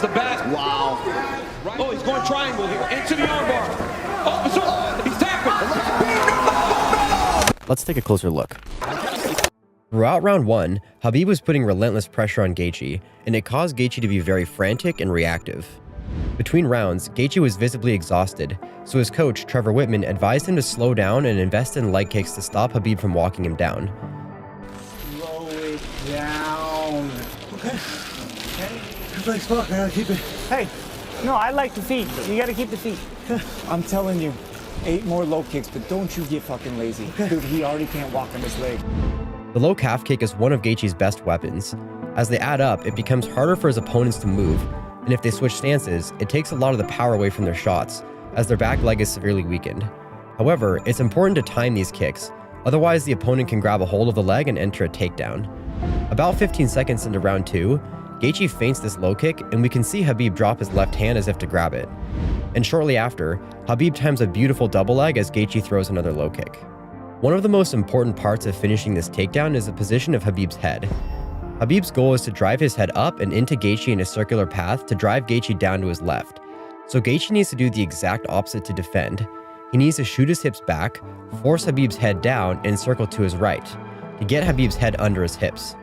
the bat. Wow. Right. Oh, he's going triangle here, into the armbar. Oh, he's tapping. Let's take a closer look. Throughout round 1, Khabib was putting relentless pressure on Gaethje, and it caused Gaethje to be very frantic and reactive. Between rounds, Gaethje was visibly exhausted, so his coach, Trevor Whitman, advised him to slow down and invest in leg kicks to stop Khabib from walking him down. Slow it down. Okay. It's like fuck, I gotta keep it. Hey, no, I like the feet. You gotta keep the feet. I'm telling you, 8 more low kicks, but don't you get fucking lazy. Okay. Dude, he already can't walk on his leg. The low calf kick is one of Gaethje's best weapons. As they add up, it becomes harder for his opponents to move, and if they switch stances, it takes a lot of the power away from their shots, as their back leg is severely weakened. However, it's important to time these kicks, otherwise the opponent can grab a hold of the leg and enter a takedown. About 15 seconds into round 2, Gaethje feints this low kick, and we can see Khabib drop his left hand as if to grab it. And shortly after, Khabib times a beautiful double leg as Gaethje throws another low kick. One of the most important parts of finishing this takedown is the position of Khabib's head. Khabib's goal is to drive his head up and into Gaethje in a circular path to drive Gaethje down to his left. So Gaethje needs to do the exact opposite to defend. He needs to shoot his hips back, force Khabib's head down, and circle to his right, to get Khabib's head under his hips.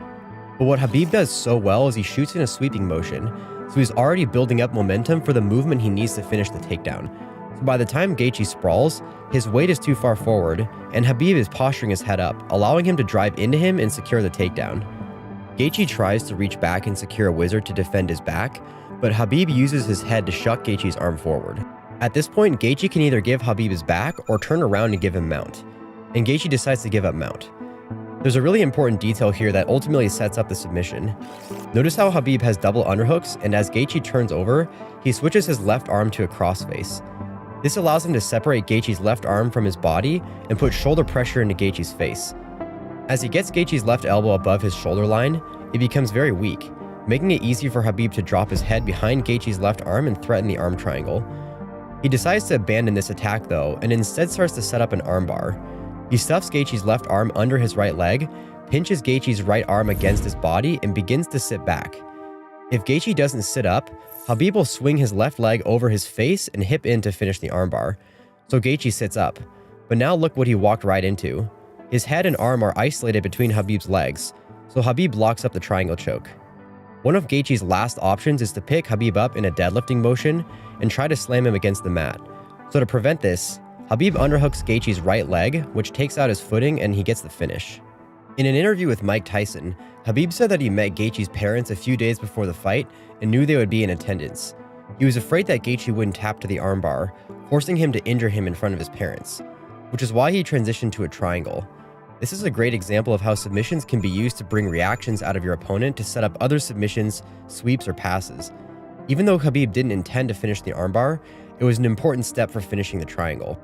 But what Khabib does so well is he shoots in a sweeping motion, so he's already building up momentum for the movement he needs to finish the takedown. So by the time Gaethje sprawls, his weight is too far forward, and Khabib is posturing his head up, allowing him to drive into him and secure the takedown. Gaethje tries to reach back and secure a wizard to defend his back, but Khabib uses his head to shuck Gaethje's arm forward. At this point, Gaethje can either give Khabib his back or turn around and give him mount, and Gaethje decides to give up mount. There's a really important detail here that ultimately sets up the submission. Notice how Khabib has double underhooks, and as Gaethje turns over, he switches his left arm to a crossface. This allows him to separate Gaethje's left arm from his body and put shoulder pressure into Gaethje's face. As he gets Gaethje's left elbow above his shoulder line, it becomes very weak, making it easy for Khabib to drop his head behind Gaethje's left arm and threaten the arm triangle. He decides to abandon this attack though, and instead starts to set up an armbar. He stuffs Gaethje's left arm under his right leg, pinches Gaethje's right arm against his body, and begins to sit back. If Gaethje doesn't sit up, Khabib will swing his left leg over his face and hip in to finish the armbar. So Gaethje sits up, but now look what he walked right into. His head and arm are isolated between Khabib's legs, so Khabib locks up the triangle choke. One of Gaethje's last options is to pick Khabib up in a deadlifting motion and try to slam him against the mat. So to prevent this, Khabib underhooks Gaethje's right leg, which takes out his footing, and he gets the finish. In an interview with Mike Tyson, Khabib said that he met Gaethje's parents a few days before the fight and knew they would be in attendance. He was afraid that Gaethje wouldn't tap to the armbar, forcing him to injure him in front of his parents, which is why he transitioned to a triangle. This is a great example of how submissions can be used to bring reactions out of your opponent to set up other submissions, sweeps, or passes. Even though Khabib didn't intend to finish the armbar, it was an important step for finishing the triangle.